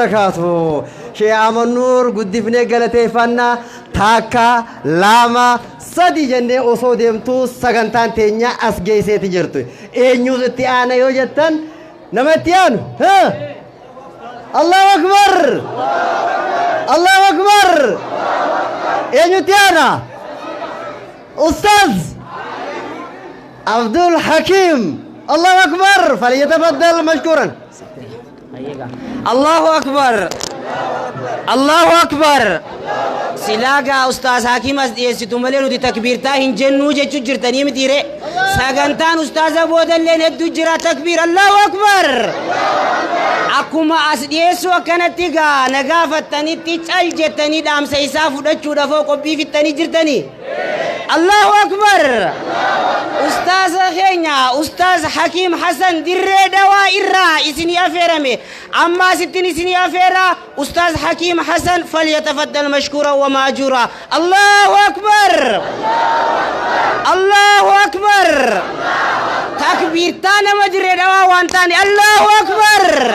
وبركاته شيء عام النور قد فيني قالتي فنا تاكا لاما صدي جنة أصوديمتو سكنتان تينيا أسجي سيتجرتو نيوز تيانا يوجتن نمتيانو ها الله أكبر الله أكبر نيوتيانا أستاذ عبد الحكيم الله أكبر فليتفضل مشكورا الله أكبر الله أكبر سلاغا أستاذ حكيم أسديستو ملينو دي تكبير تاهن جنو جيچو جرتني متيري ساغنتان أستاذ بودل لين هدو جرا تكبير الله أكبر أكما أسديسو أكنت تيغا نغافتني تيچال جتني دام سيسافو دچو دفو قبي فتني جرتني الله أكبر أستاذ خينيا أستاذ حكيم حسن دري دوا إرا إسني أفيرمي أما ستني إسني أفيرا أستاذ حكيم حسن فليتفضل مشكورا وماجورا الله أكبر الله أكبر تكبير تانا مجري دوا وانتاني الله أكبر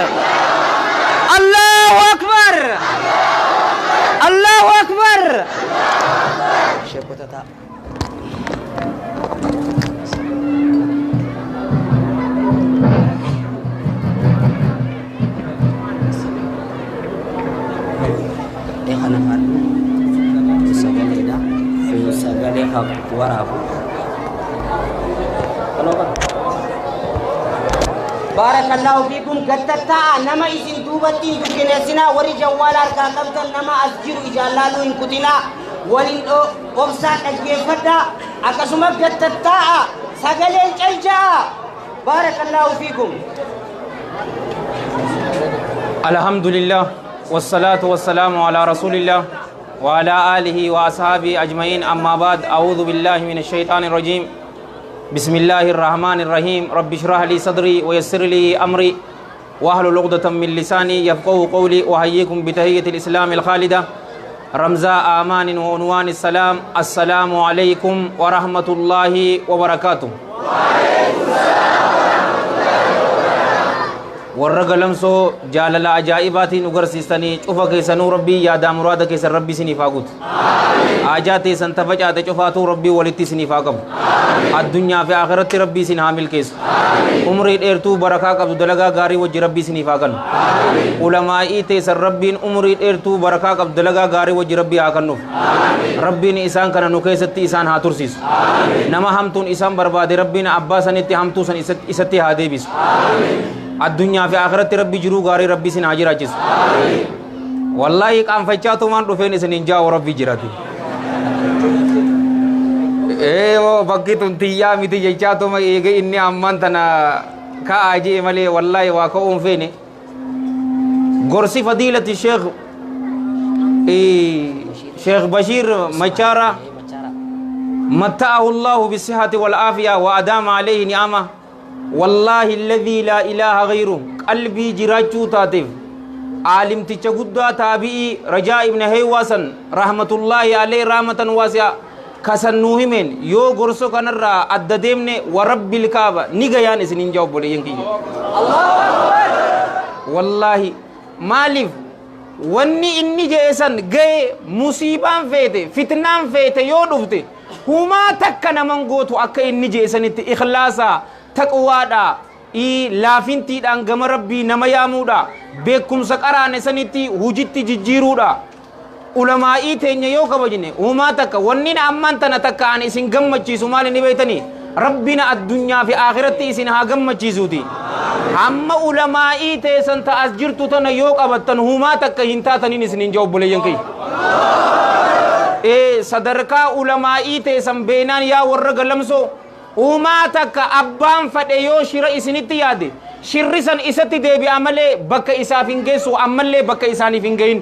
الله أكبر الله أكبر شكرا بارك الله فيكم قتتا نما إسن دوبتين كنسنا وري جوال أركا قبضا نما أسجر إجالالو إن كتنا ولين أبسان أجيفتا أكسما قتتا سقلين جلجا بارك الله فيكم الحمد لله والصلاة والسلام على رسول الله وعلى آله وأصحابه أجمعين أما بعد أعوذ بالله من الشيطان الرجيم بسم الله الرحمن الرحيم رب اشرح لي صدري ويسر لي أمري واحلل عقدة من لساني يفقهوا قولي وأحييكم بتحية الإسلام الخالدة رمزاء آمان وعنوان السلام السلام عليكم ورحمة الله وبركاته warra galamsoo jaalala ajaa'ibaatiin nu garsiistanii cufa keessanuu rabbii yaadaa muraada keessan rabbii isiniif haa guutu haajaa teessan tafacaate cufaatuu rabbii walitti isiniif haa qabu addunyaa fi aakhiraatti rabbii isin haa milkeessu umrii dheertuu barakaa qabdu dalagaa gaarii wajji rabbii isiniif haa kennu ulamaa'ii teessan rabbiin umrii dheertuu barakaa qabdu dalagaa gaarii wajji rabbii haa kennuuf rabbiin isaan kana nu keessatti isaan haa tursiisu nama hamtuun isaan barbaade rabbiin abbaa sanitti hamtuu san isatti haa deebisu الدنيا في آخرة ربي جرو غاري ربي سن حاجر أجلس والله كان فجأة تومان رفين سنينجا وربي جراتي वो बग्गी तुम तिया मिति जैचा तो मैं एक इन्ने अम्मान तना का आजी मले वल्लाह वाको उम्फे ने गोरसी फदीलत शेख बशीर मचारा मत्ताहुल्लाह बिस्सिहति वल आफिया व अदाम अलैहि निअमा والله الذي لا إله غيره قلبي جراچو تاتف عالم تچغدا تابعي رجاء ابن هيواسن رحمة الله عليه رحمة واسعة كسنوه من يو غرسو كنرا أددمني ورب الكعبة نيغيان اسنين جاوب بولي ينكي والله مالف واني إني جيسن غي مصيبان فيته فتنان فيته يو دفته هما تكنا من غوتو أكا إني جيسن إخلاصا تقوادا laafintii dhaan gama rabbii nama yaamuudha beekumsa qaraane sanitti hujitti jijjiiruudha ulamaa'ii teenya yoo kabajne uumaa takka wanni amman tana takka an isin gammachiisu maal inni beeytanii rabbina addunyaa fi aakhiratti isin haa gammachiisuuti amma ulamaa'ii teessan ta'as jirtu tana yoo qabattan uumaa takka hin taataniin isinin jawabbuleeyyan kiyya sadarkaa ulamaa'ii teessan beenaan yaa warra galamsoo uumaa takka abbaan fadhe yoo shira isinitti yaade shirri san isatti deebi'a malee bakka isaaf hin geessu ammallee bakka isaaniif hin geyin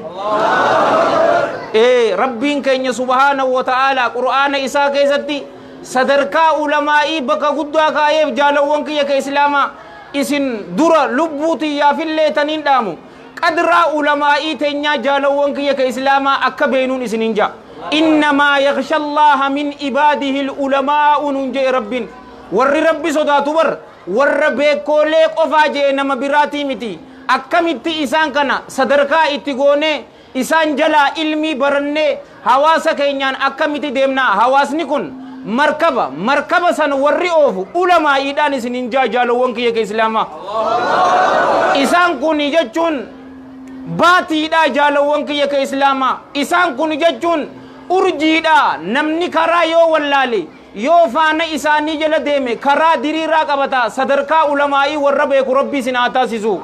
rabbiin keenya subhaanahu wa ta'ala qur'aana isaa keessatti sadarkaa ulamaa'ii bakka guddaa kaayeef jaalawwan kiyya ka islaamaa isin dura lubbuutii yaafillee taniin dhaamu qadraa ulamaa'ii teenyaa jaalawwan kiyya ka islaamaa akka beenuun isinin jaa إنما يخشى الله من عباده العلماء ننجي رب ور ربي صداتو بر ور بيكوليك أفاجي نما براتي متي akkamitti isaan kana sadarkaa itti goonee isaan jalaa ilmii barannee hawaasa keenyaan akkamitti deemnaa hawaasni kun markaba san warri oofu ulamaa'iidhaan isinin jaalawwan kiyya ka islaamaa isaan kun jechuun baatiidhaa jaalawwan kiyya ka islaamaa isaan kun jechuun urjiidhaa namni karaa yoo wallaale yoo faana isaanii jala deeme karaa diriiraa qabata sadarkaa ulamaa'ii warra beeku rabbii isin haa taasisu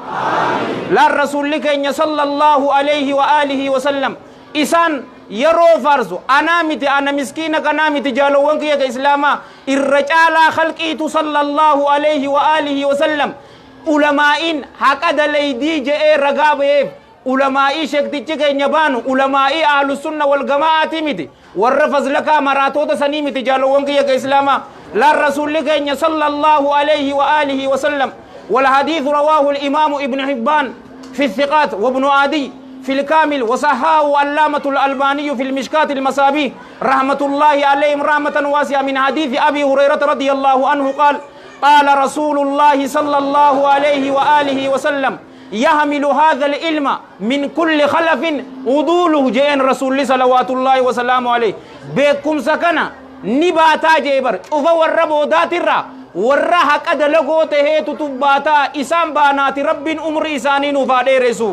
laan rasuulli keenya sallallahu alayhi wa alihi wa sallam isaan yeroo farsu anaa miti ana miskiina kanaa miti jaalawwan kiyya ka islaamaa irra caalaa khalqiitu sallallahu alayhi wa alihi wa sallam ulamaa'iin haqa dalaydii je'ee ragaa ba'eef ulamaa'i sheektichi keenya baanu ulamaa'i ahlusunna wal jamaa'ati miti warra fazlakaa maraatoota sanii miti jaalawwan kiyya ka islaamaa laan rasuulli keenya sallallahu alayhi wa alihi wa sallam والحديث رواه الإمام ابن حبان في الثقات وابن عدي في الكامل وصححه علامة الألباني في المشكات المصابيح رحمة الله عليهم رحمة واسعة من حديث أبي هريرة رضي الله عنه قال قال رسول الله صلى الله عليه وآله وسلم يحمل هذا العلم من كل خلف عدوله جئن رسول الله صلوات الله وسلامه عليه بكم سكنا نباتا جيبر شوف وربو ذات الرا ورا حق دلغو تهيتو تباتا إسان بانات رب أمر إسانين فاديرسو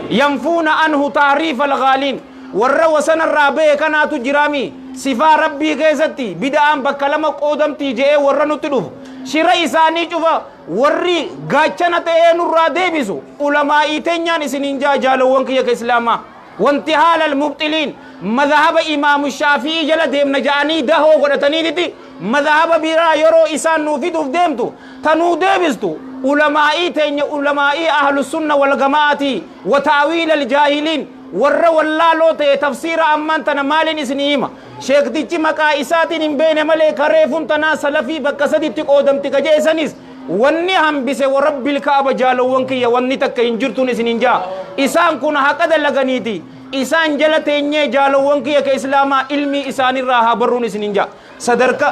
ينفون عنه تعريف الغالين ورا وسن الرابع كانت جرامي صفا ربي كيستي بدأم بكلمة قدمتي جئ ورا نتلوف شرا إساني شوفا ورّي غاچنا تهين الرادبسو علماء تنيان سننجا جالوان كيا كإسلاما وانتحال المبطلين مذهب إمام الشافعي جل ديم نجاني دهو قدتني دي مذهب بيرا يرو إسان نوفيدو ديمتو تنو ديبستو علماء تنيا علماء أهل السنة والجماعة وتأويل الجاهلين ورّ والله تي تفسير أمان تنا مالين إسنيما شيخ تيجي مكا إساتين بين ملك ريفون تنا سلفي بكسدي تقودم تكجيسانيس wanni hambise wa rabbil kaaba jaalawwan kiyya wanni takka hin jirtuun isinin jaa isaan kun haqa dalaganiiti isaan jala teenyee jaalawwan kiyya ka islaamaa ilmi isaanirraa haa barruun isinin jaa sadarka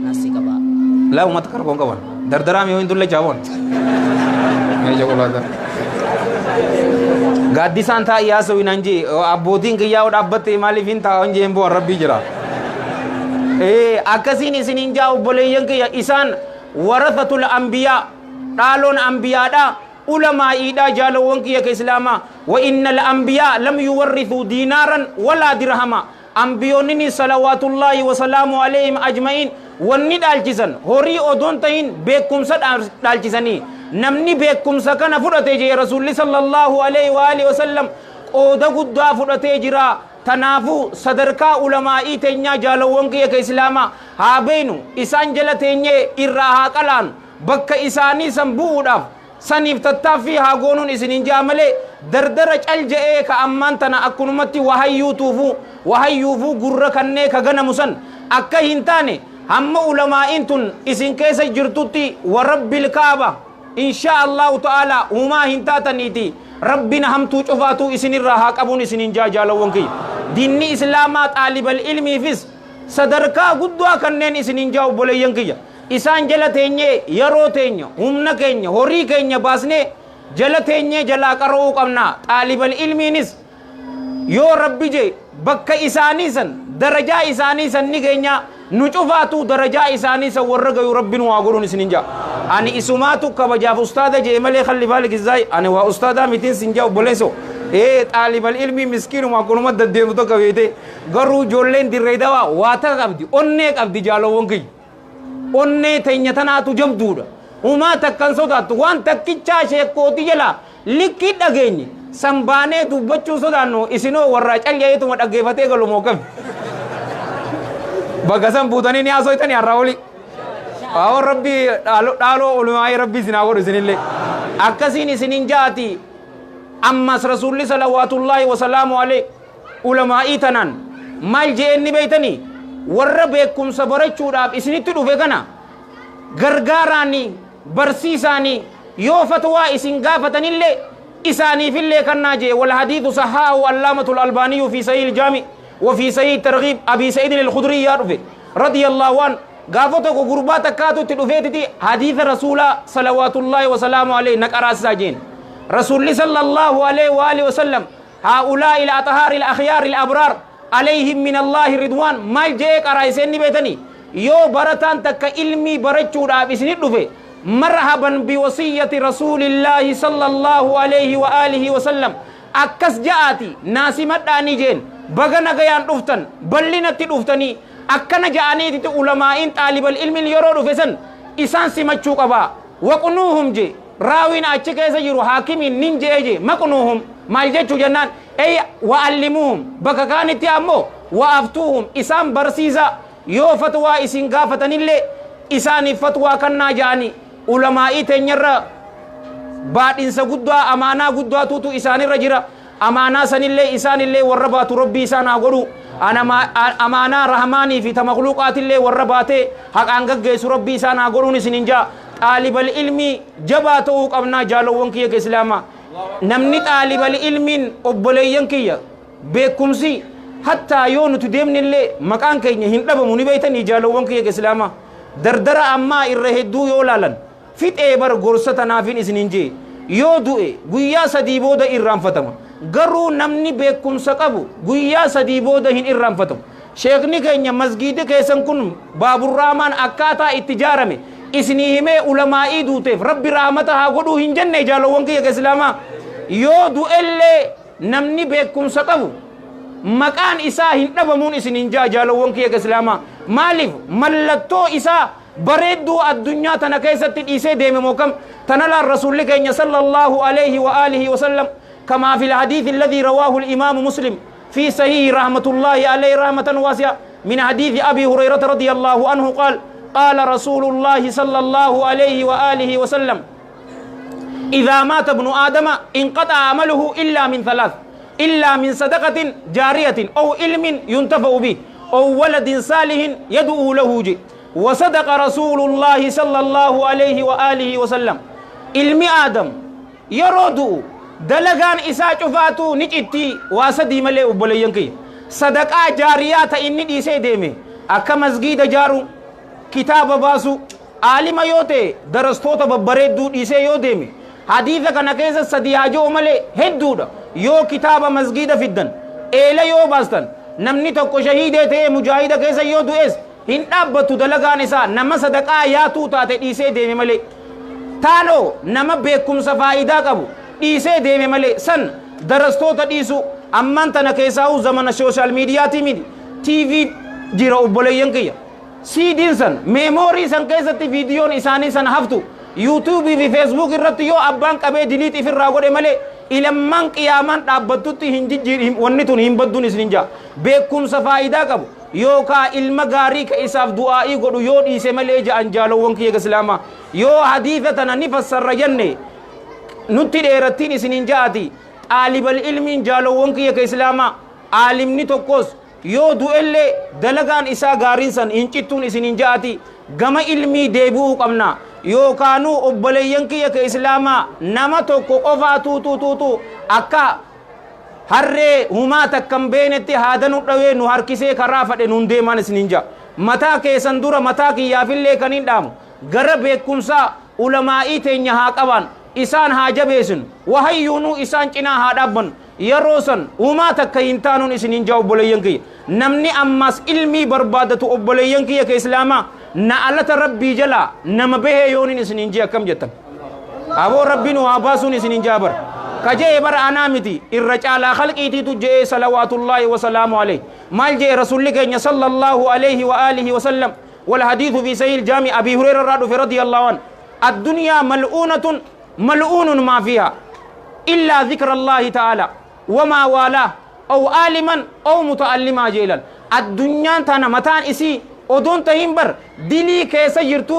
nasi qaba laa ummata karkoon qaban dardaraam yoo hin dulle jaaboon meesha qolaata gaaddisaan taa iyyaasoo hin anjii abbootiin kiyyaa dhaabbatte maaliif hin taa anjeen bu'an rabbii jira akkasiin isinin jaa obboleeyyan kiyya isaan ورثة الأنبياء قالون أنبياء دا علماء دا جالوان كيا كإسلاما وإن الأنبياء لم يورثوا دينارا ولا درهما أنبيونني صلوات الله وسلامه عليهم أجمعين وني دالجسن هوري أدون تين بكم سد دالجسني نمني بكم سكنا فرته جي رسول الله صلى الله عليه وآله وسلم أودا قد فرته جرا تنافو صدركا علماء تنيا جالوان كيا كإسلاما هابينو إسان جل تنيا إرها كلان بك إساني سنبوداف سنيف تتافي هاغونون إسنين جاملي دردرج الجئي كأمان تنا أكنمتي وهي يوفو قرر كنة كغنى مسن أكا هنتاني هم علماء انتون إسن كيس جرتوتي ورب الكعبة إن شاء الله تعالى وما هنتاتنيتي ربنا هم توجفاتو إسن الرهاق أبون إسنين جالوان كي ديني إسلامات طالب العلم فيس صدركا قدوا كنن إسنين جاو بوليان كي إسان جل تيني يرو تيني همنا كيني هوري كيني باسني جل تيني جلا كرو قمنا طالب العلم نس يو ربي جي بك إساني سن درجة إساني سن نيكيني نشوفاتو درجة إساني سن ورقا يربين واغرون إسنين جا أني إسماتو كبجاف أستاذ جي ملي خلي بالك إزاي أنا وأستاذ ميتين سنجاو بوليسو طالب العلم مسكين ما كنوا مددين تو كويته غرو جولين دي ريدوا واتا قبدي أني قبدي جالوون كي أني تينيتنا تجمدودا وما تكن صوت وان تكيتشا شيكوتي جلا لكيد أجيني سامبانه تو بچو صدانو إسنو وراج أليه تو مت أجيبته كلو موكم بغسان بوداني نيا سويتني أراولي أو ربي دالو علماء ربي زناور زنيله أكاسين إسنين جاتي أمس رسول الله صلوات الله وسلامه عليه علماء تنان مال جئني بيتني وربكم صبرت شوراب إسنيت دوفكنا غرغاراني برسيساني يو فتوى إسن غافتني اللي إساني في اللي كناجي والحديث صحاه علامة الألباني في صحيح الجامع وفي صحيح الترغيب أبي سعيد الخدري يعرف رضي الله عنه غافتو غربات كاتو تدوفيتي حديث رسول صلوات الله وسلامه عليه نقراس ساجين رسول صلى الله عليه وآله وسلم هؤلاء الأطهار الأخيار الأبرار عليهم من الله رضوان ما جيك أرايسيني بيتني يو برتان تك علمي برچو رابسني دفه مرحبا بوصية رسول الله صلى الله عليه وآله وسلم أكس جاءتي ناسمت آني جين بغنا غيان دفتن بلنا تدفتني أكنا جاني تي علماء طالب العلم يرو دفسن إسان سمچو قبا وقنوهم جي راوين أچه كيسا جرو حاكمين ننجي جي مقنوهم مالجيچو جنان أي وعلموهم بككاني تيامو وأفتوهم إسان برسيزا يو فتوى إسان غافتن اللي إسان فتوى كنا جاني علماء تنير بعد إنسا قدوا أمانا قدوا توتو إسان الرجرة أمانا سن اللي إسان اللي وربات ربي إسان أقولو أنا أمانا رحماني في تمخلوقات اللي ورباتي حق أنقق جيس ربي إسان أقولو نسننجا طالب العلم جباتو قبنا جالو وانكي كإسلاما نمني طالب العلم أبليين كي بكمسي حتى يونو تدمن اللي مكان كي هندب منبيتني جالو وانكي كإسلاما دردر أما إرهدو يولالن فيت إبر غرسة نافين إسننجي يو دوئي غويا سديبو دا إرام فتما غرو نمني بكم سقبو غويا سديبو دا هن إرام فتما شيخني كينيا مسجد كيسن كن باب الرحمن أكاتا اتجارمي إسنيهمي علمائي دوتف رب رحمتها قدو هنجن جالو وانكي كإسلاما يو دوئي اللي نمني بكم سقبو مكان إسا هندبمون إسننجا جالو وانكي كإسلاما مالف ملتو إسا بريدو الدنيا تنكيست إيسي ديم موكم تنال الرسول لكي صلى الله عليه وآله وسلم كما في الحديث الذي رواه الإمام مسلم في صحيح رحمة الله عليه رحمة واسعة من حديث أبي هريرة رضي الله عنه قال قال رسول الله صلى الله عليه وآله وسلم إذا مات ابن آدم انقطع عمله إلا من ثلاث إلا من صدقة جارية أو علم ينتفع به أو ولد صالح يدعو له جي وصدق رسول الله صلى الله عليه وآله وسلم علم آدم يرودو دلغان إساء شفاتو نجتي واسدي ملي أبوليين كي صدقاء جاريات إني ديسي ديمي أكا مسجد جارو كتاب باسو عالم يوتي درستوتا ببريدو ديسي يو ديمي حديثة كان كيسا صدياجو ملي هدو دا يو كتاب مسجد فدن إيلا يو باستن نمني تكو شهيدة تي مجاهدة كيسا يو دوئس hin dhaabbatu dalagaan isaa nama sadaqaa yaatuu taate dhiisee deeme malee taano nama beekumsa faayidaa qabu dhiisee deeme malee san darastoota dhiisu amman tana keessaa'u zamana sooshaal miidiyaatii miti TV jira obboleeyyan kiyya CD'n san meemoorii san keessatti viidiyoon isaanii san haftu YouTube fi Facebook irratti yoo abbaan qabee diliit ifirraa godhe malee ilamman qiyaaman dhaabbattutti hin jijjiirin wanni tun hin badduun isin jaa beekumsa faayidaa qabu yookaa ilma gaarii ka isaaf du'aa'ii godhu yoo dhiise malee ja'an jaalowwan kiyya islaamaa yoo hadiisa tana ni fassarra jenne nutti dheerattiin isinin ja'ati xaalibal ilmiin jaalowwan kiyya islaamaa aalimni tokkos yoo du'ellee dalagaan isaa gaariin san hin cittuun isinin ja'ati gama ilmii deebi'uu qabna yookaanuu obboleeyyan kiyya islaamaa nama tokko qofaa tuutuu akka harree humaa takkan beenetti haadanu dhawee nu harkisee karaa fadhe nun deeman isinin ja'a mataa keessan dura mataa kiyyaafillee kan hin dhaamu gara beekumsaa ulamaa'ii teenya haa qaban isaan haa jabeessin wahayyuunuu isaan cinaa haa dhaabban yeroo san humaa takka hin taanuun isinin ja'a obboleeyyan kiyya namni ammas ilmii barbaadatu obboleeyyan kiyya ka islaamaa na alata rabbii jalaa nama bahee yoonin isinin ja'a akkam jettan aboo rabbiin waa baasuun isinin ja'a bara كجاء بر أنامتي الرجال خلقي تجاء صلوات الله وسلامه عليه مال جاء رسول الله صلى الله عليه وآله وسلم والحديث في صحيح الجامع أبي هريرة رضي الله عنه الدنيا ملؤون ما فيها إلا ذكر الله تعالى وما والاه أو عالما أو متعلما جيلا الدنيا تانا متان إسي أدون تهيمبر دلي كيسا يرتو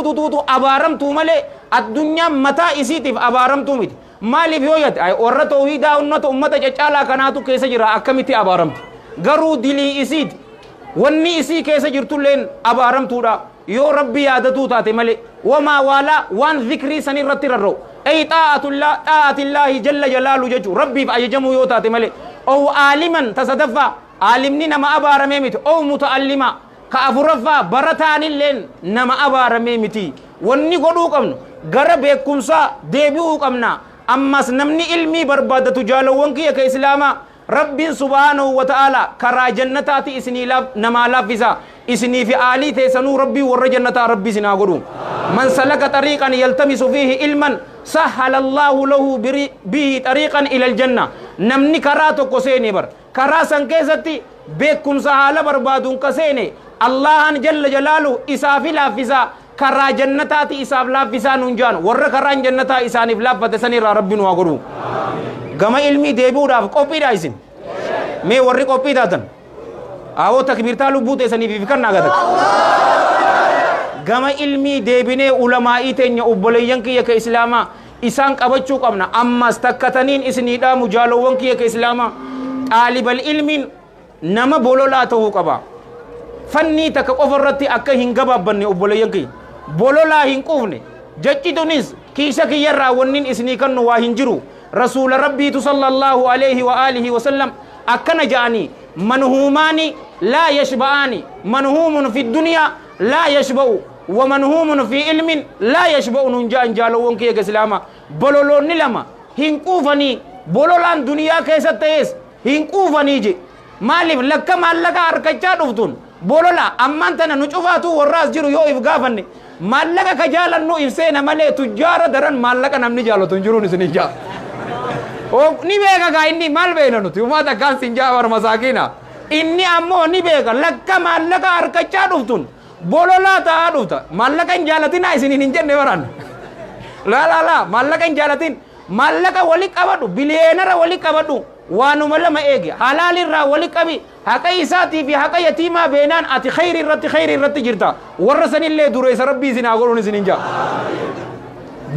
أبارم تومالي الدنيا متا إسي تف أبارم توميت maaliif yoo yaate ay warra tawhiidaa ummata caccaalaa kanaatu keessa jira akkamitti abaaramti garuu dilii isiiti wanni isii keessa jirtulleen abaaramtuudha yoo rabbi yaadatuu taate malee wamaa waalaa waan zikrii san irratti rarra'u ay xaa'atillaahi jalla jalaalu jechuu rabbiif ajajamuu yoo taate malee ow aaliman tasadaffaa aalimni nama abaaramee miti ow muta'allima ka afuraffaa barataanilleen nama abaaramee miti wanni godhuu qabnu gara beekumsaa deebi'uu qabna ammas namni ilmii barbaadatu jaalawwan kiyya ka islaamaa rabbiin subhaanahu wa ta'ala karaa jannataati isinii namaa laaffisa isinii fi aalii teessanuu rabbii warra jannataa rabbii isinaa godhu man salaka xariiqan yaltamisu fiihi ilman sahhala allaahu lahu bihi xariiqan ila aljanna namni karaa tokko seene bar karaa san keessatti beekumsa haala barbaaduun ka seene allahan jalla jalaalu isaafi laaffisa karaa jannataati isaaf laaffisaa nuun jaan warra karaan jannataa isaaniif laaffate sanirraa rabbi nu haa godhu gama ilmii deebi'uudhaaf qophiidha isin mee warri qophii taatan awoo takbiirtaa lubbuu teessaniif fikannaa gata gama ilmii deebinee ulamaa'ii teenya obboleeyyan kiyya ka islaamaa isaan qabachuu qabna ammas takkataniin isinii dhaamu jaalowwan kiyya ka islaamaa xaalibal ilmiin nama bololaa ta'uu qaba fannii takka qofa irratti akka hin gabaabbanne obboleeyyan kiyya bololaa hin quufne jechitunis kiisa kiyyarraa wannin isinii kannu waa hin jiru rasuula rabbiitu sallallahu alayhi wa alihi wa sallam akkana ja'anii manhuumaani laa yashba'aani manhuumun fi duniyaa laa yashba'u wa manhuumun fi ilmin laa yashba'u nun ja'an jaalowwan kiyya islaama bololoonni lama hin quufanii bololaan duniyaa keessatti ta'es hin quufanii je maaliif lakka maallaqa harkachaa dhuftun bolola ammaan tana nu cufaatu warraas jiru yoo if gaafanne maallaqa ka jaalannu if seena malee tujjaara daran maallaqa namni jaalatu hin jiruun isin ijaa ni beeka gaa inni maal beena nuti umaa takkaan sin jaawar masaakiina inni ammoo ni beeka lakka maallaqa harkachaa dhuftun bololaa ta'aa dhufta maallaqa hin jaalatinaa isiniin hin jenne baran laa maallaqa hin jaalatin maallaqa wali qabadhu biliyeenara wali qabadhu waanuma lama eege halaalirraa wali qabi haqa isaatii fi haqa yatiimaa beenaan ati khayri irratti jirta warra sanillee dureessa rabbii isin haa godhuun isin hin jaa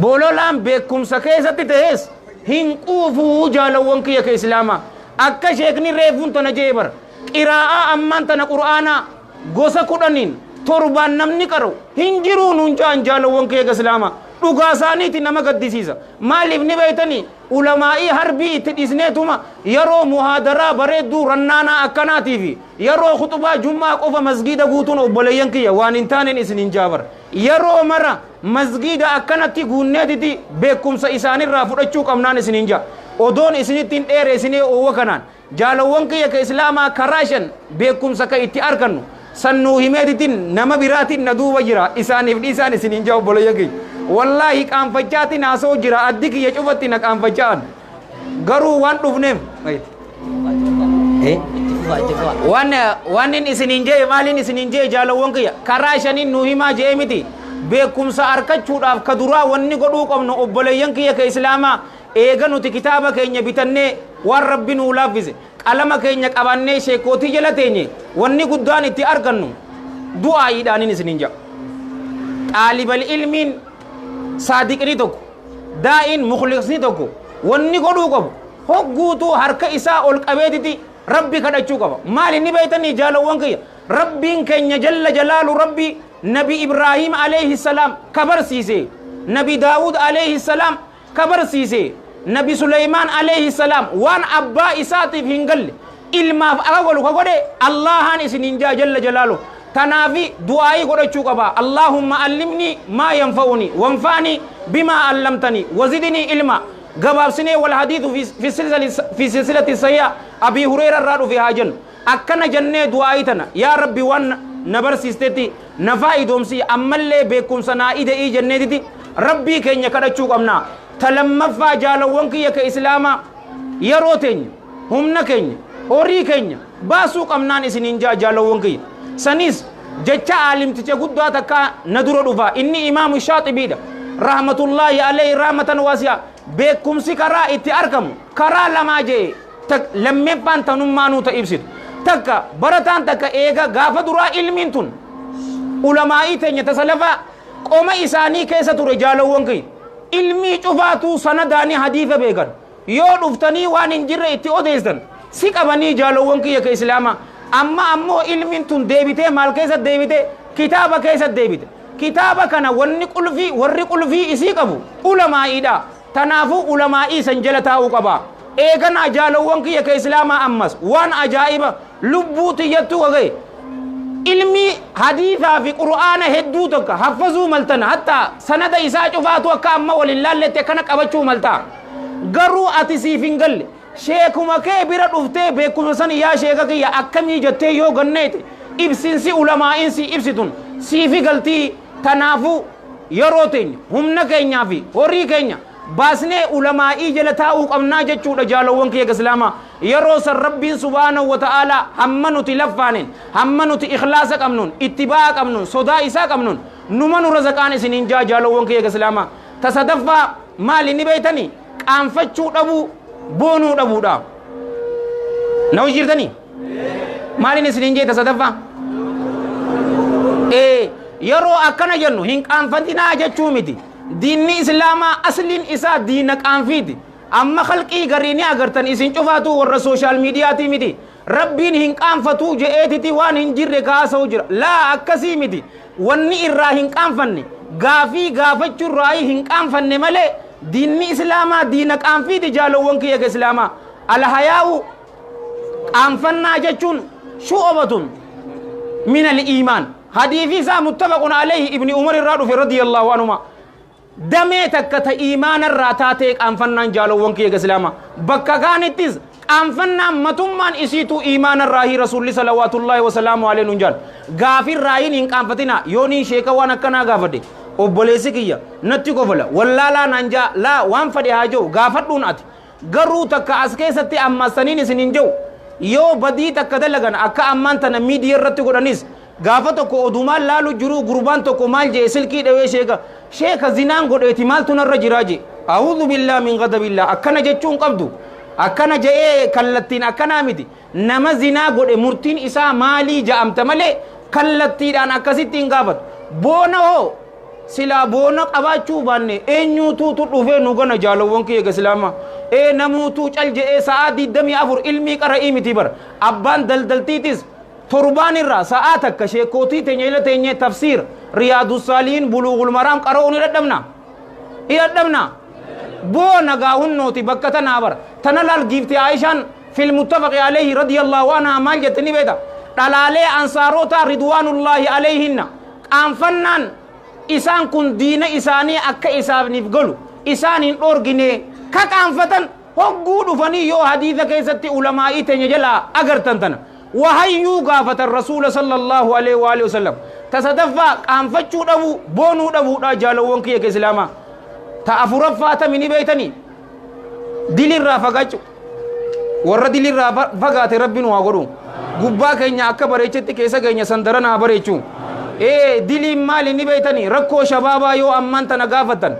bololaan beekumsa keessatti ta'es hin quufuu jaalawwan kiyya ka islaamaa akka sheekni reefuun tana jee bar qiraa'aa ammaan tana qur'aanaa gosa 10 torbaan namni qaru hin jiruu nuun jaan jaalawwan kiyya ka islaamaa dhugaa isaaniiti nama gaddisiisa maaliif ni beeytanii ulamaa'ii harbii itti dhisneetuma yeroo muhaadaraa bareedduu rannaanaa akkanaatii fi yeroo khuxubaa jummaa qofa masgiida guutuun obboleeyyan kiyya waan hin taaneen isin hin jaabar yeroo mara masgiida akkanatti guunneetiti beekumsa isaanirraa fudhachuu qabnaan isin hin jaa odoon isinittiin dheere isinee oowwa kanaan jaalawwan kiyya ka islaamaa karaashan beekumsa ka itti argannu sannuu himeetitiin nama biraatiin na duuba jira isaaniif dhiisaan isin hin jaa obboleeyyan kiyya wallahi qaanfachaatiin haasoo jira addi kiyya cufatti na qaanfachaan garuu waan dhufneef waan isinin jee maalin isinin jee jaalawwan kiyya karaa shaniin nu himaa jee miti beekumsa argachuudhaaf ka duraa wanni godhuu qabnu obboleeyyan kiyya ka islaamaa eega nuti kitaaba keenya bitannee waan rabbi nuu laaffise qalama keenya qabannee sheekootii jala teenye wanni guddaan itti argannu du'aa'iidhaanin isinin jaa xaalibal ilmiin saadiqni tokko daa'in mukhlisni tokko wanni godhuu qabu hogguutuu harka isaa ol qabeetiti rabbi kadhachuu qaba maali ni beeytanii jaalawwan kiyya rabbiin keenya jalla jalaalu rabbi nabi ibraahim alayhi salaam kabarsiise nabi daawud alayhi salaam kabarsiise nabi suleymaan alayhi salaam waan abbaa isaatiif hin galle ilmaaf aga godhu ka godhe allahan isinin jaa jalla jalaalu تنافي دعائي قرأتشو قبا اللهم علمني ما ينفعني وانفعني بما علمتني وزدني علما قباب سنة والحديث في سلسلة الصحيحة أبي هريرة رادو في هاجن أكنا جنة دعائي تنا يا ربي وان نبر سيستي نفائي دومسي أمالي بكم سنائي دي جنة دي ربي كن يكرأتشو قمنا تلمفا جالوان كي يك إسلاما يروتين هم نكين هوري كين باسو قمنان إسنين جالوان كي سنيس جتشا عالم تجا تكا ندرو دفا إني إمام الشاطبي رحمة الله عليه رحمة واسعة بكم سكرا اتأركم كرا لما جي تك لم يبان تنمانو تإبسط تكا برتان تكا إيغا غافة درا علمين تن علمائي تنيا تسلفا قوم إساني كيسة رجالو وانكي علمي چفاتو سنداني حديثة بيغن يو دفتني وان انجر اتي اوديستن سيك ابني جالو وانكي يك إسلاما أمو علمين تن ديبته مال كيسة ديبته كتابة كيسة ديبته كتابة كان ورني قل في إسي قبو علمائي دا تنافو علمائي سنجلتاو قبا إيغن أجالو وانكي يك إسلاما أمس وان أجائبا لبوتي يتو وغي علمي حديثا في قرآن هدو تك حفظو ملتن حتى سند إساء چفاتو أكا أما ولله اللي تكنك أبچو ملتا garuu ati siif hin galle sheekuma kee bira dhuftee beekuma san yaa sheeka kiyya akkamii jettee yoo ganneete ibsinsi ulamaa'insi ibsitun siifi galtii tanaafu yeroo teenya humna keenyaa fi horii keenya baasnee ulamaa'ii jala taa'uu qabnaa jechuudha jaalawwan kiyya islaamaa yeroo san rabbiin subhaanahu wa ta'aalaa hamma nuti laffaanin hamma nuti ikhlaasa qabnuun ittibaa qabnuun sodaa isaa qabnuun numa nu razaqaan isiniin jaalawwan kiyya islaamaa tasadaffaa maali ni beeytanii qaanfachuu dhabuu boonuu dhabuudha na hojirtanii maalin isiniin jee tasadaffaa yeroo akkana jennu hin qaanfatinaa jechuu miti diinni islaamaa asliin isaa diina qaanfiiti amma khalqii gariini agartan isin cufaatu warra sooshaal miidiyaatii miti rabbiin hin qaanfatuu je'eetiti waan hin jirre kaasa'u jira laa akkasii miti wanni irraa hin qaanfanne gaafii gaafachuu irraa hin qaanfanne malee diinni islaamaa diina qaanfiiti jaalawwan kiyya islaamaa alhayaa'u qaanfannaa jechuun shu'obatun min al-iimaan hadiifi isaa muttafaqun alayhi ibni umar irraa dhufe radiyallahu anhuma damee takka ta iimaana irraa taatee qaanfannaan jaalawwan kiyya islaamaa bakka kaanittis qaanfannaan matummaan isiitu iimaana irraahi rasuulli salawaatullaahi wasalaamu alayhi nun jaal gaafin raayin hin qaanfatina yooniin sheeka waan akkanaa gaafadhe obboleessi kiyya natti kofala wallaalaa naan jaa laa waan fadhe haa jiru gaafadhuun ati garuu takka as keessatti ammaasaniin isin hin jiru yoo badii takka dalagan akka ammaan tana miidiyaa irratti godhanis gaafa tokko odumaan laalu jiru gurbaan tokko maal jee silkii dhawee sheeka zinaan godheeti maaltu narra jiraa jee a'uudhu billaa min ghadabillah akkana jechuun qabdu akkana je'ee kallattiin akkanaa miti nama zinaa godhe murtiin isaa maalii ja'amta malee kallattiidhaan akkasitti hin gaafatu boona hoo silaa boona qabaachuu baanne eenyuutuutu dhufee nu gana jaalawwan kiyya islaamaa namuutuu cal je'ee sa'aa 24 ilmii qara'ii miti bara abbaan daldaltiitis torbaan irraa sa'aa takka sheekootii teenya ila teenye tafsiir riyaadus saalihiin buluugul maraam qara'uun hidhadhabna boona gaahunnooti bakka tanaa bara tana laal giifti aayishaan fil muttafaqi alayhi radiyallahu anhaa maal jette ni beeta dhalaalee ansaarotaa ridwaanullaahi alayhinna qaanfannaan isaan kun diina isaanii akka isaaniif galu isaan hin dhoorgine ka qaanfatan hogguu dhufanii yoo hadiisa keessatti ulamaa'ii teenya jalaa agartan tana wahayyuu gaafatan rasuula sallallahu alaihi wa alihi wasallam tasadaffaa qaanfachuu dhabu boonuu dhabuudha jaalawwan kiyya islaamaa ta afuraffaa tamini beeytanii dilirraa fagaachuu warra dilirraa fagaate rabbiin waa godhu gubbaa keenya akka bareechetti keessa keenya sandaranaa bareechuu diliin maali ni beeytanii rakkoo shabaabaa yoo ammaan tana gaafatan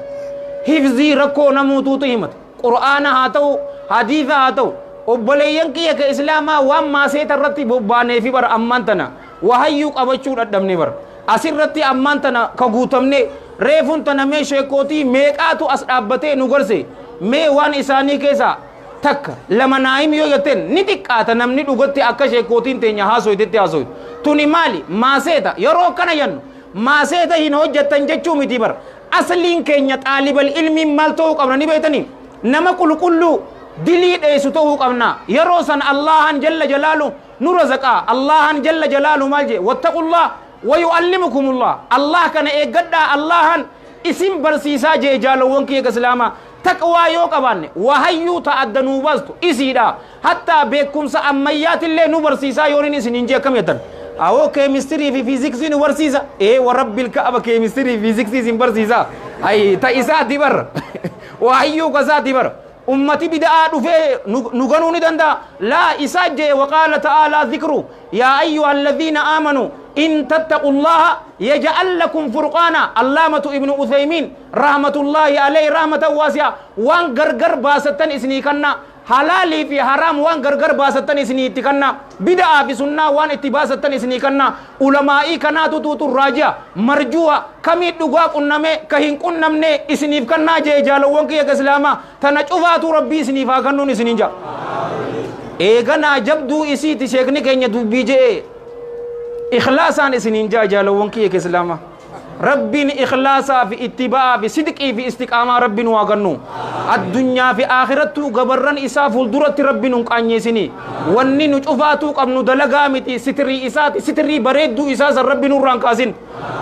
hifzii rakkoo namuutuutu himata qur'aana haa ta'u hadiisa haa ta'u obboleeyyan kiyya islaamaa waan maaseeta irratti bobbaaneefi bara ammaan tana wahayyuu qabachuu dhadhabne bara asirratti ammaan tana ka guutamne reefun tana mee sheekootii meeqaatu as dhaabbatee nu gorse mee waan isaanii keessaa takka lama naa'im yoo jetteen ni xiqqaata namni dhugatti akka sheekootiin teenya haasoytetti haasoytu tuni maali maaseeta yeroo kana jennu maaseeta hin hojjettan jechuu miti bara asliin keenya xaalibal ilmiin maal ta'uu qabna ni beeytanii nama qulqulluu dilii dheessu ta'uu qabna yeroo san allahan jalla jalaalu nu razaqaa allahan jalla jalaalu maal jee wattaqullah wayu'allimukumullah allah kana eeggadhaa allahan isin barsiisaa jee jaalawwan kiyya islaamaa taqwaa yoo qabaanne wahayyuu ta'addanuu baastu isiidha hattaa beekumsa ammayyaatillee nu barsiisaa yooniin isin hin jee akkam jettan awoo keemistirii fi fiiziksii nu barsiisa warabbil ka'aba keemistirii fi fiiziksii isin barsiisa ta isaati bara wahayyuu kasaati bara ummati bid'aa dhufee nu ganuu ni danda'a laa isaa jee waqaala ta'aalaa dhikru yaa ayyuha alladhiina aamanuu إن تتقوا الله يجعل لكم فرقانا علامة ابن عثيمين رحمة الله عليه رحمة واسعة وان غرغر باستن اسني كنا حلالي في حرام وان غرغر باستن اسني تكنا بدعة في سنة وان اتباستن اسني كنا علماء كنا توت الراجع مرجوة كمي دغوا كنمه كهين كنمنه اسني كنا جالو وان كي اسلاما تنچوفات ربي اسني فاكنون اسني جا ايغنا جبدو اسي تشيكني كنيا دوبيجه إخلاصان إسنين جالوون كي إسلاما ربين إخلاصا في اتباع في صدق في استقامة ربين واغنو الدنيا في آخرتو غبرن إساف الدرة ربين نقاني سني وني نشوفاتو قبنو دلغامتي ستري إساتي ستري بريدو إساس ربين نرانكاسين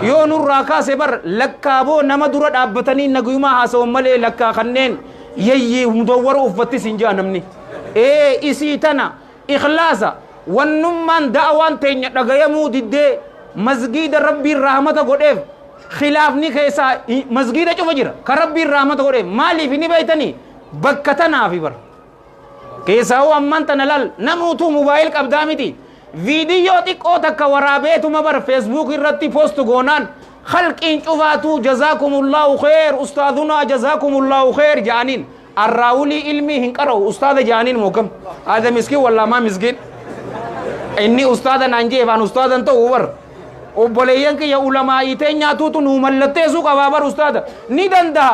يو نرانكاس بر لكابو نما درة أبتني نغيما حاسو ملي لكا خنين يي مدور وفتي سنجا نمني إسي تنا إخلاصا ونمان دعوان تيني رغيمو دي مسجد ربي الرحمة قدف خلافني كيسا مسجد شوف جرا كربي الرحمة قدف مالي فيني بيتني بكتنا في بر كيسا هو أمان تنلال نموتو موبايل قبدامتي فيديو تيكو تكا ورابيتو مبر فيسبوك الرتي بوست غونان خلق إن شوفاتو جزاكم الله خير أستاذنا جزاكم الله خير جانين الراولي علمي هنكرو أستاذ جانين موكم هذا مسكين ولا ما مسكين إني أستاذ نانجي فان أستاذ أنت أوبر وبليان كي يا علماء يتنيا توتو نوملتة سوق أبابر أستاذ ندن ده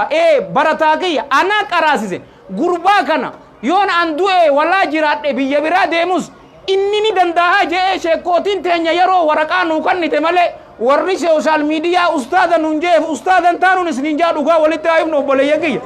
برتاكي أنا كراسي غربا كنا يون أندو ولا جرات بيجبرا ديموس إني ندن ده جاء شكوتين تنيا يرو وركان نوكان نتملي warri social media ustaada nunjeef ustaadan taanu isninjaa dhugaa walitti haifnu boleeyyagiya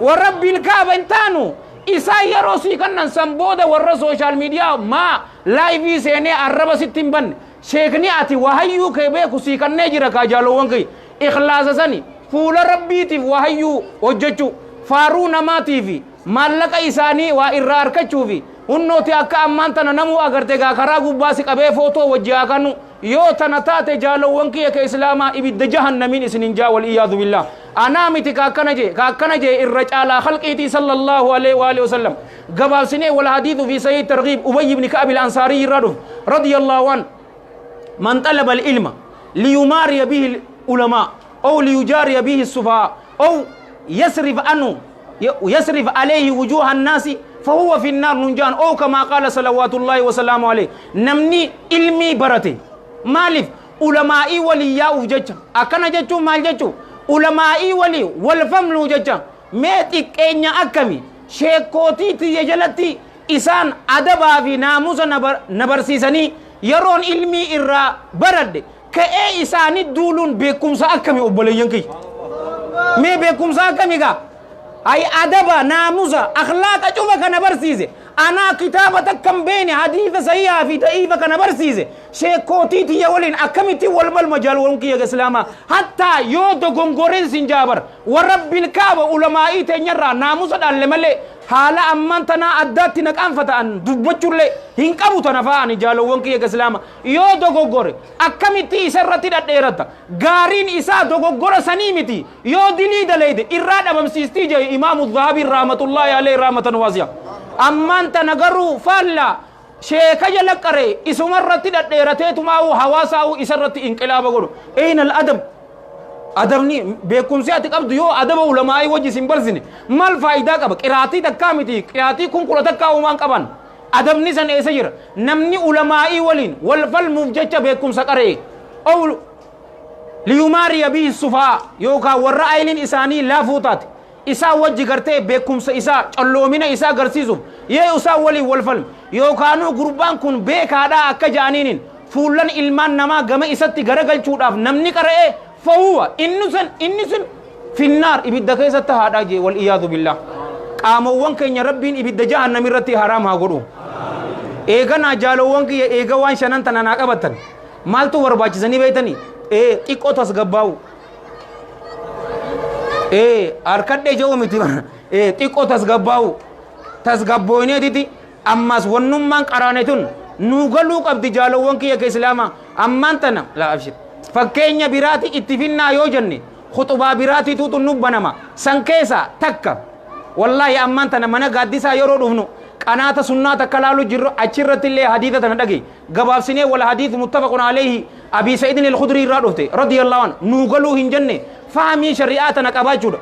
warra bilkaaba intaanu isaa yeroo sii kannan san booda warra social media maa live seenee arraba sittin banne sheekni ati wahayyuu kee beeku sii kannee jira kaa jaalowwan kee ikhlaasa sani fuula rabbiitiif wahayyuu hojjechuu faaruu namaatiifi maallaqa isaanii waa irraa harkachuufi hunnooti akka ammaan tana namuu agarte gaa karaa gubbaasi qabee footoo wajji akanu yoo tana taate jaalowwan kiyya ka islaamaa ibidda jahannamin isinin jaa wal iyaadu billah anaa miti ka akkana jee irra caalaa khalqiitii sallallahu alaihi wa alihi wasallam gabaabsinee wal hadiithu fi sahih targhib ubay ibn ka'b al-ansari irraa dhuf radiyallahu an man talaba al-ilma liyumari bihi al-ulama aw liyujari bihi as-sufaha aw يسرف عليه وجوه الناس فهو في النار ننجان أو كما قال صلوات الله وسلامه عليه نمني علمي برته مالف علمائي ولياء وججا أكنا ججو مال ججو علمائي ولي والفمل وججا ميتك إنيا أكمي شيكوتي تيجلتي إسان أدبا في ناموس نبرسيساني يرون علمي إرى برد كأي إساني دولون بكم سأكمي أبولي ينكي مي بكم سأكمي أي أدبا ناموسا أخلاق أشوفك أنا برسيزة أنا كتابة كم بيني حديث صحيحة في ضعيفة كنا برسيزة شيء كوتيتي يا ولين أكمتي والبل مجال ونكي يا إسلاما حتى يودو غمغورين سنجابر ورب الكعبة علماء تنيرا ناموسا دالمالي حالا أمان تنا أداتي نكام فتان دبوچول لي هنكابو تنفاني جالو ونكي يا إسلاما يودو غمغوري أكمتي سرتي دائرتا غارين إسا دو غمغورا سنيمتي يودي دليد إرادة بمسيستي جاي إمام الذهبي رحمة الله عليه رحمة واسعة أمان تنغرو فالا شيكا جلقري إسمرتي دائرتي تماو حواساو إسرتي انقلاب غورو أين الأدب أدبني بكم سياتي قبض يو أدب علماء وجه سنبرزني ما الفائدة قبل قراتي تكامتي قراتي كم قرأ تكاو مان قبان أدبني سن إسجر نمني علماء ولين والفل مفجج بكم سكري أو ليماري به الصفاء يوكا والرأيلين إساني لا فوتات إسا وجه قرتي بكم إسا اللومين إسا قرسيزم يه إسا ولي والفل يوكانو قربان كن بيك هذا أكجانين فولن إلمان نما قم إساتي غرقل شوطاف نمني قرأي فهو إنسن في النار إبدا كيسة هذا جي والإياذ بالله قاموان كن ربين إبدا جهنم رتي حرام هاغرو إيغانا جالوان كي إيغوان شنان تنانا قبطن مالتو ورباچ زني بيتني إيقو تسغباو أركد جو متي إيقو تسغباو ديتي أماس ونمان قرانتون نوغلو قبدي جالوان كي كإسلاما أمان تنا لا أبشر fakkeenya biraati itti finnaa yoo jenne khutubaa biraati tuutu nubbanama san keessa takka wallahi ammaan tana mana gaaddisaa yeroo dhufnu qanaata sunnaa takka laalu jirru achirratti illee hadiisa tana dhage gabaabsinee wal hadiis muttafaqun alayhi abi sa'id al-khudri irraa dhufte radiyallahu anhu nuugaluu hin jenne fahmii shari'aa tana qabaachuudha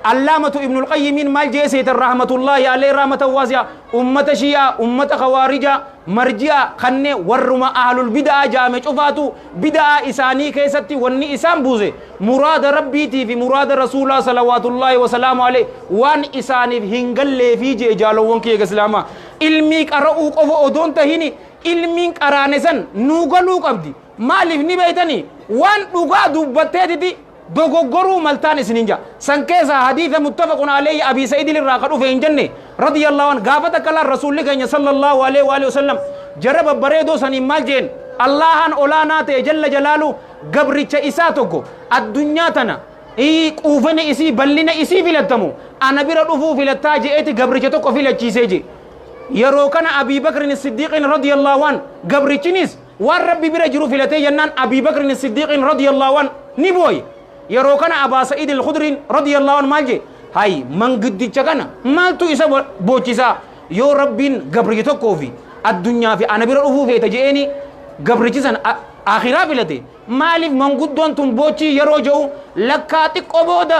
علامة ابن القيم مال جيسيت الرحمة الله عليه رحمة واسعة أمة شيعة أمة خوارجة مرجئة خنة ورما أهل البدعة جامع شفاتو بدعة إساني كيستي وني إسان بوزي مراد ربيتي في مراد رسول الله صلوات الله وسلام عليه وان إساني هنگل لي في جي جالوون كي إسلاما علميك أرؤوك أفو أدون تهيني علميك أرانسان نوغلوك أبدي مالف نبيتني وان نوغا دوبتي دوغورو ملتان سنينجا سنكيزا حديث متفق عليه ابي سعيد الراقد في جنة رضي الله عنه غافت كلا رسول الله صلى الله عليه واله وسلم جرب بريدو سني مالجين الله ان اولانا جل جلاله غبرچ اساتوكو الدنيا تنا quufana isii bal'ina isii filattamu ana bira dhufuu filattaa je'eeti gabricha tokko filachiisee je yeroo kana Abii Bakrin Siddiiqin radiyallahu an gabrichinis waan rabbi bira jiru filatee jennaan Abii Bakrin Siddiiqin radiyallahu an ni booye yeroo kana Abaa Sa'iid al-Khudriin radiyallahu an maal je hay mangiddicha kana maaltu isa boochisaa yoo rabbiin gabricha tokkoo fi addunyaa fi ana bira dhufuu feeta je'eeni gabrichi san akhiraa filate maaliif manguddoon tun boochii yeroo jiru lakkaa xiqqoo booda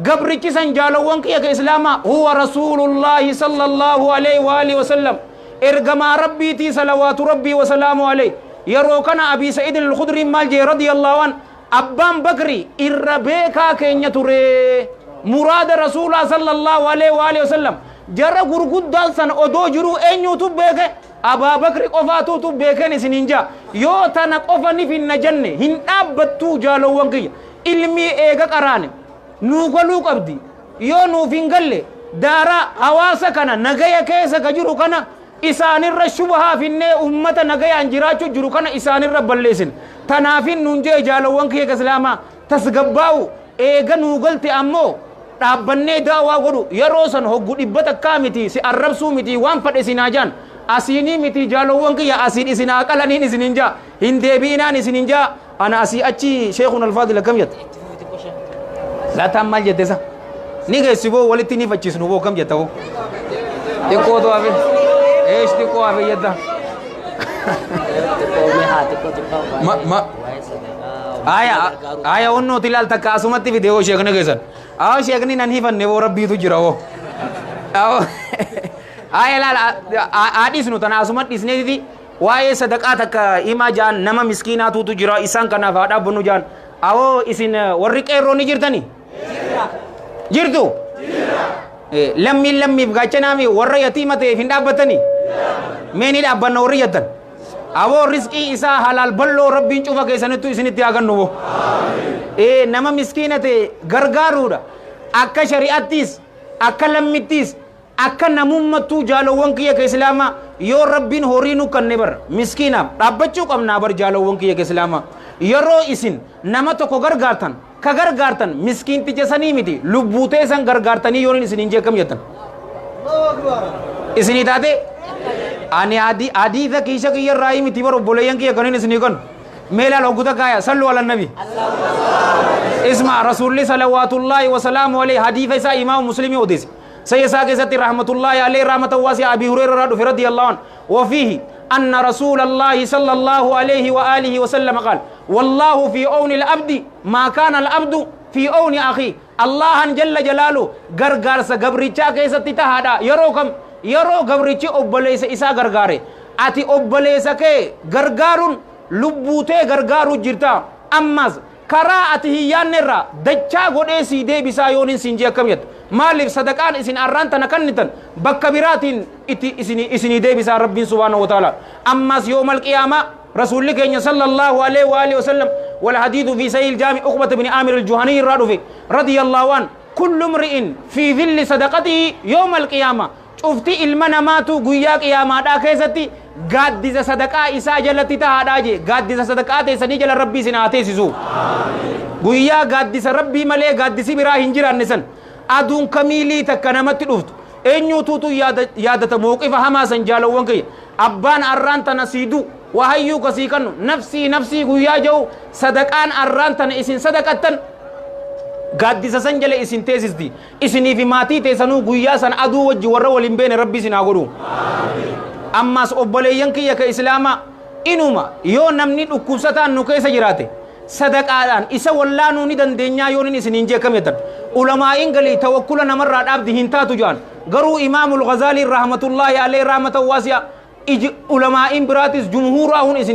gabrichi san jaalawwan kiyya ka islaamaa huwa rasuulullaahi sallallahu alaihi wa alihi wasallam ergamaa rabbiitii salawaatu rabbii wasalaamu alaihi yeroo kana Abii Sa'iid al-Khudriin maal jee radiyallahu an abbaan Bakri irra beekaa keenya ture muraada rasuulaa sallallahu alaihi wa alihi wasallam jara gurguddaan san odoo jiru eenyutu beeke Abaa Bakri qofaatutu beeken isiniin jaa yoo tana qofa ni finna jenne hin dhaabbattuu jaalawwan kiyya ilmii eega qaraane nuu galuu qabdi yoo nuuf hin galle daara hawaasa kana nagaya keessa ka jiru kana isaanirra shubahaa finnee ummata nagayaan jiraachuu jiru kana isaanirra balleessin tanaafin nuun jee jaalawwan kiyya islaamaa tasgabbaa'u eega nuu galte ammoo dhaabbannee daawaa godhu yeroo san hoggu dhibbata akkaa miti si arrabsuu miti waan fadhe sinaa jaan asiinii miti jaalawwan kiyya asiin isinaa qalaniin isinin jaa hin deebi'inaan isinin jaa ana asii achi sheekun alfaadil akkam jette laataan maal jette isa ni geessi boo walitti ni fachisnu boo kam jetta boo xiqqootu hafe eesh xiqqoo hafe jetta aya onnooti ilaal takka asumatti fide oo sheekna geessan awo sheekni nan hifanne boo rabbiitu jira boo aya ilaal aadhisnu tana asumat dhisneetiti waa'ee sadaqaa takka himaa jaan nama miskiinaatuutu jira isaan kanaaf haa dhaabbannu jaan awoo isin warri qeerroo ni jirtani jirtu lammiif gaachanaami warra yatiima ta'eef hin dhaabbatani mee ni dhaabbanna warri yattan awoo rizqii isaa halaal balloo rabbiin cufa keessanittu isinitti haa gannu bo nama miskiina ta'e gargaaruudha akka shari'attiis akka lammittiis akka namummattuu jaalawwan kiyya ka islaamaa yoo rabbiin horii nu kanne bar miskiinaaf dhaabbachuu qabnaa bar jaalawwan kiyya ka islaamaa yeroo isin nama tokko gargaartan ka gargaartan miskiinticha sanii miti lubbuutee san gargaartanii yoon isinin jee kam jettan isinii taate ani hadiisa kiisha kiyya irraa miti bar obboleeyyan kiyya kanin isinii kan meelaal hogguta kaaya sallu ala nabi isma rasuulli salawaatullaahi wasalaamu alayhi hadiisa isaa imaamu muslimii odeesse سيساق ذاتي رحمة الله عليه رحمة واسعة أبي هريرة رضي الله عنه وفيه أن رسول الله صلى الله عليه وآله وسلم قال والله في أون الأبد ما كان الأبد في أون أخي الله جل جلاله غرغار سا غبريچا كيساتي تهادا يرو غبريچي اوبليس إسا غرغاري أتي اوبليس كي غرغارون لبوتي غرغارو جرتا أمز كرا أتهيان نرى دجا غودي سيدي بسا يونين سنجي كميت مالف صدقان اسن أرانتا نكنتن بكبيراتين اسني دي بسا رب سبحانه وتعالى أمس يوم القيامة رسول الله صلى الله عليه وآله وسلم والحديث في سيل الجامع أقبة بن عامر الجهني رضي الله عنه كل امرئ في ذل صدقته يوم القيامة شفتي المناماتو قياك يا مادا كيستي قادز صدقاء إسا جلتي تهاداجي قادز صدقاء سني جل ربي سناتي سيسو قيا قادز ربي ملي قادز برا هنجر النسان أدون كميلي تكنمت رفت أنيو توتو يادة موقف هما سنجالو وانكي أبان أرانتا نسيدو وهيو كسيكنو نفسي قيا جو صدقان أرانتا إسن صدقاتن gaaddisa san jala isin teesisdi isinii fi maatii teessanuu guyyaa san aduu wajji warra waliin beene rabbi isin haa godhu ammas obboleeyyan kiyya ka islaamaa inuma yoo namni dhukkubsataan nu keessa jiraate sadaqaadhaan isa wallaanuu ni dandeenyaa yoo nin isiniin jeekametan ulamaa'iin galii tawakkula namarraa dhaabdi hin taatu jedhan garuu imaamul ghazaalii rahmatullaahi alayhi rahmatan waasi'a ulamaa'iin biraatis jumhuuraa hun isin